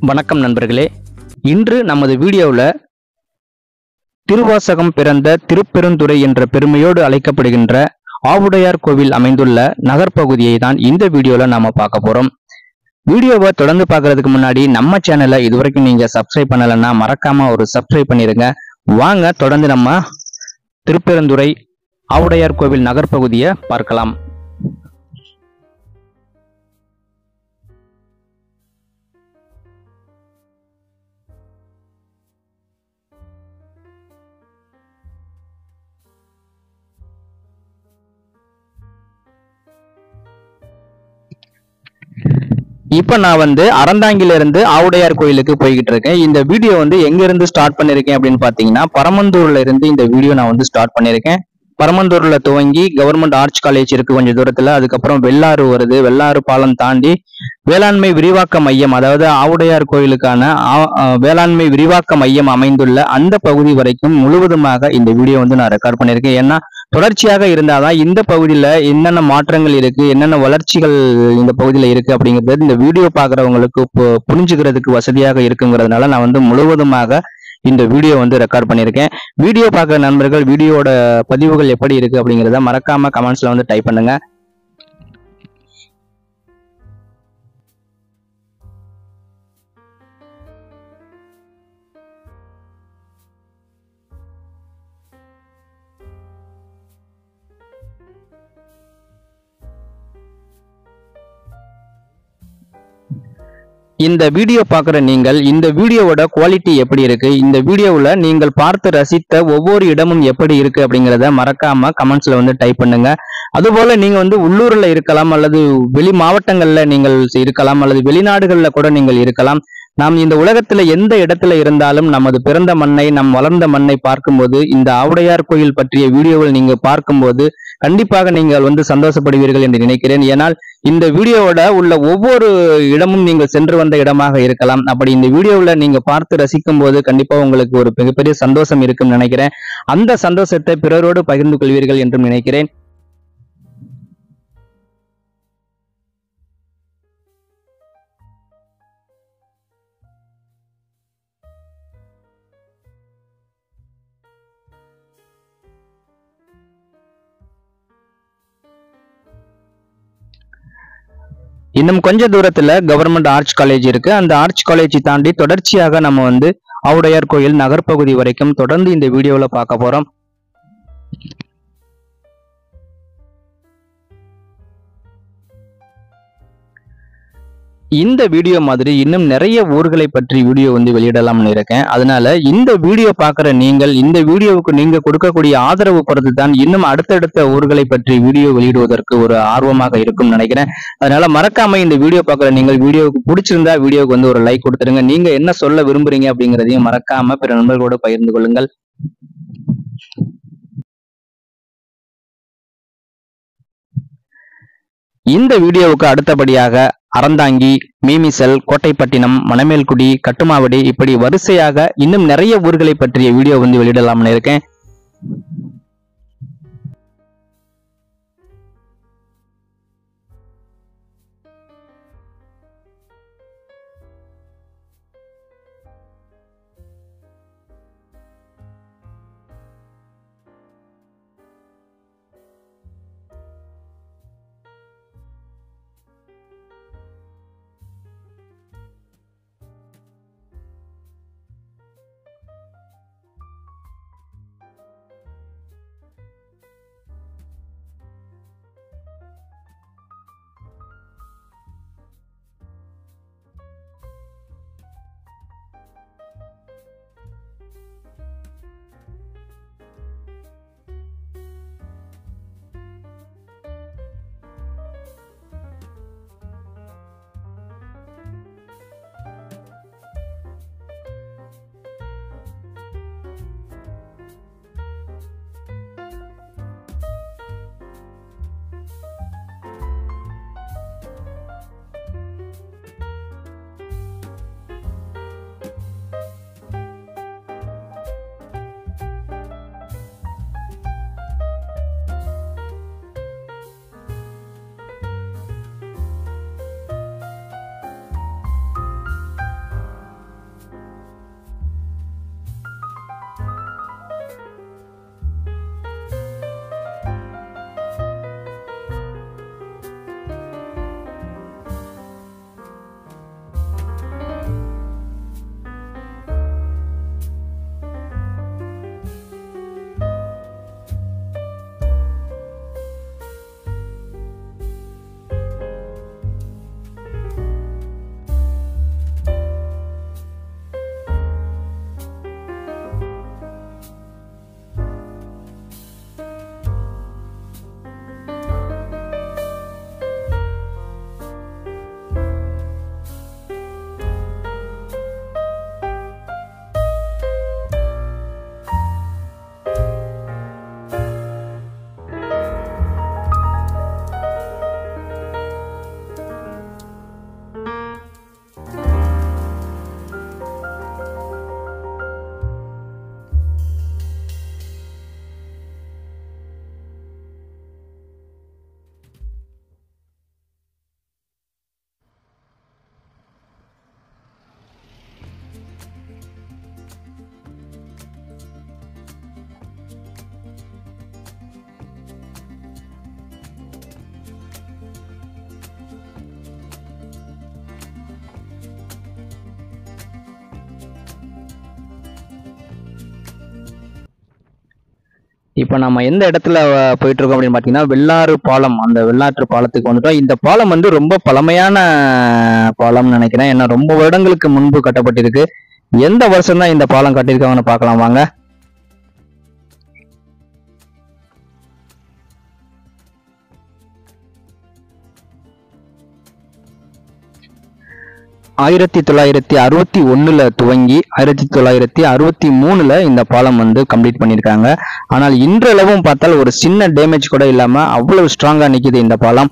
வணக்கம் நண்பர்களே. இன்று நமது வீடியோவில் திருவாசகம் பிறந்த திருப்பெருந்துறை என்ற பெருமையோடு அழைக்கப்படுகின்ற ஆவுடையார் கோவில் அமைந்துள்ள நகர்பகுதியை தான் இந்த வீடியோவில் நாம பார்க்க போறோம். வீடியோவை தொடர்ந்து பார்க்கறதுக்கு முன்னாடி நம்ம சேனலை இதுவரைக்கும் நீங்க சப்ஸ்கிரைப் பண்ணலைன்னா மறக்காம ஒரு சப்ஸ்கிரைப் பண்ணிருங்க. வாங்க தொடர்ந்து நம்ம திருப்பெருந்துறை ஆவுடையார் கோவில் நகர்பகுதியை பார்க்கலாம். இப்ப நான் அறந்தாங்கில இருந்து ஆவுடையார் கோயிலுக்கு போய்கிட்டு இருக்கேன். இந்த வீடியோ எங்க இருந்து ஸ்டார்ட் பண்ணிருக்கேன் அப்படின்னு பாத்தீங்கன்னா, பரமந்தூர்ல இருந்து இந்த வீடியோ நான் ஸ்டார்ட் பண்ணிருக்கேன். பரமந்தூர்ல துவங்கி கவர்மெண்ட் ஆர்ட்ஸ் காலேஜ் இருக்கு கொஞ்சம் தூரத்துல, அதுக்கப்புறம் வெள்ளாறு வருது. வெள்ளாறு பாலம் தாண்டி வேளாண்மை விரிவாக்க மையம், அதாவது ஆவுடையார் கோயிலுக்கான வேளாண்மை விரிவாக்க மையம் அமைந்துள்ள அந்த பகுதி வரைக்கும் முழுவதுமாக இந்த வீடியோ நான் ரெக்கார்ட் பண்ணிருக்கேன். ஏன்னா தொடர்ச்சியாக இருந்தாதான் இந்த பகுதியில என்னென்ன மாற்றங்கள் இருக்கு, என்னென்ன வளர்ச்சிகள் இந்த பகுதியில இருக்கு அப்படிங்கிறது இந்த வீடியோ பாக்குறவங்களுக்கு புரிஞ்சுக்கிறதுக்கு வசதியாக இருக்குங்கிறதுனால நான் முழுவதுமாக இந்த வீடியோ ரெக்கார்ட் பண்ணியிருக்கேன். வீடியோ பார்க்குற நண்பர்கள் வீடியோட பதிவுகள் எப்படி இருக்கு அப்படிங்கிறத மறக்காம கமெண்ட்ஸ்ல டைப் பண்ணுங்க. இந்த வீடியோ பார்க்குற நீங்கள் இந்த வீடியோவோட குவாலிட்டி எப்படி இருக்கு, இந்த வீடியோவில் நீங்கள் பார்த்து ரசித்த ஒவ்வொரு இடமும் எப்படி இருக்கு அப்படிங்கிறத மறக்காம கமெண்ட்ஸ்ல டைப் பண்ணுங்க. அதுபோல நீங்க உள்ளூர்ல இருக்கலாம், அல்லது வெளி மாவட்டங்கள்ல நீங்கள் இருக்கலாம், அல்லது வெளிநாடுகள்ல கூட நீங்கள் இருக்கலாம். நாம் இந்த உலகத்துல எந்த இடத்துல இருந்தாலும் நமது பிறந்த மண்ணை, நம் வளர்ந்த மண்ணை பார்க்கும்போது இந்த ஆவுடையார் கோயில் பற்றிய வீடியோவில் நீங்க பார்க்கும்போது கண்டிப்பாக நீங்கள் சந்தோஷப்படுவீர்கள் என்று நினைக்கிறேன். ஏனால் இந்த வீடியோவோட உள்ள ஒவ்வொரு இடமும் நீங்கள் சென்று வந்த இடமாக இருக்கலாம். அப்படி இந்த வீடியோவில் நீங்க பார்த்து ரசிக்கும் போது கண்டிப்பா உங்களுக்கு ஒரு மிகப்பெரிய சந்தோஷம் இருக்கும் நினைக்கிறேன். அந்த சந்தோஷத்தை பிறரோடு பகிர்ந்து கொள்வீர்கள் என்றும் நினைக்கிறேன். இன்னும் கொஞ்ச தூரத்துல கவர்மெண்ட் ஆர்ட்ஸ் காலேஜ் இருக்கு. அந்த ஆர்ட்ஸ் காலேஜ் தாண்டி தொடர்ச்சியாக நம்ம ஆவுடையார் கோயில் நகர்பகுதி வரைக்கும் தொடர்ந்து இந்த வீடியோல பார்க்க போறோம். இந்த வீடியோ மாதிரி இன்னும் நிறைய ஊர்களை பற்றி வீடியோ வெளியிடலாம்னு இருக்கேன். அதனால இந்த வீடியோ பார்க்குற நீங்கள் இந்த வீடியோவுக்கு நீங்க கொடுக்கக்கூடிய ஆதரவு பொறுத்து தான் இன்னும் அடுத்தடுத்த ஊர்களை பற்றி வீடியோ வெளியிடுவதற்கு ஒரு ஆர்வமாக இருக்கும் நினைக்கிறேன். அதனால மறக்காம இந்த வீடியோ பார்க்குற நீங்கள் வீடியோவுக்கு பிடிச்சிருந்தா வீடியோவுக்கு ஒரு லைக் கொடுத்துருங்க. நீங்க என்ன சொல்ல விரும்புறீங்க அப்படிங்கிறதையும் மறக்காம பிற நண்பர்களோட பகிர்ந்து கொள்ளுங்கள். இந்த வீடியோவுக்கு அடுத்தபடியாக அறந்தாங்கி, மீமிசல், கோட்டைப்பட்டினம், மணமேல்குடி, கட்டுமாவடி இப்படி வரிசையாக இன்னும் நிறைய ஊர்களை பற்றிய வீடியோ வெளியிடலாம்னு இருக்கேன். இப்போ நம்ம எந்த இடத்துல போயிட்டு இருக்கோம் அப்படின்னு பார்த்தீங்கன்னா வெள்ளாறு பாலம், அந்த வெள்ளாற்று பாலத்துக்கு வந்துட்டோம். இந்த பாலம் வந்து ரொம்ப பழமையான பாலம்னு நினைக்கிறேன். ஏன்னா ரொம்ப வருடங்களுக்கு முன்பு கட்டப்பட்டிருக்கு. எந்த வருஷம் தான் இந்த பாலம் கட்டியிருக்காங்கன்னு பார்க்கலாம் வாங்க. 1961ல துவங்கி 1963ல இந்த பாலம் வந்து கம்ப்ளீட் பண்ணியிருக்காங்க. ஆனால் இன்றளவும் பார்த்தால் ஒரு சின்ன டேமேஜ் கூட இல்லாம அவ்வளவு ஸ்ட்ராங்கா நிக்குது இந்த பாலம்.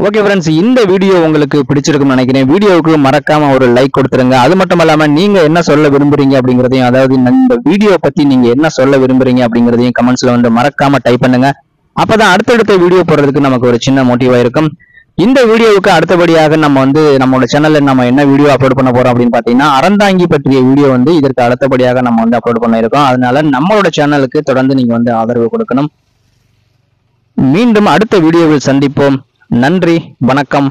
ஓகே ஃப்ரெண்ட்ஸ், இந்த வீடியோ உங்களுக்கு பிடிச்சிருக்கும்னு நினைக்கிறேன். வீடியோவுக்கு மறக்காம ஒரு லைக் கொடுத்துருங்க. அது மட்டும் இல்லாம நீங்க என்ன சொல்ல விரும்புறீங்க அப்படிங்கறதையும், அதாவது இந்த வீடியோ பத்தி நீங்க என்ன சொல்ல விரும்புறீங்க அப்படிங்கறதையும் கமெண்ட்ஸ்ல வந்து மறக்காம டைப் பண்ணுங்க. அப்பதான் அடுத்தடுத்த வீடியோ போடுறதுக்கு நமக்கு ஒரு சின்ன மோட்டிவா இருக்கும். இந்த வீடியோவுக்கு அடுத்தபடியாக நம்ம வந்து நம்மளோட சேனல்ல நம்ம என்ன வீடியோ அப்லோட் பண்ண போறோம் அப்படின்னு பாத்தீங்கன்னா, அறந்தாங்கி பற்றிய வீடியோ வந்து இதற்கு அடுத்தபடியாக நம்ம வந்து அப்லோட் பண்ண இருக்கோம். அதனால நம்மளோட சேனலுக்கு தொடர்ந்து நீங்க வந்து ஆதரவு கொடுக்கணும். மீண்டும் அடுத்த வீடியோவில் சந்திப்போம். நன்றி, வணக்கம்.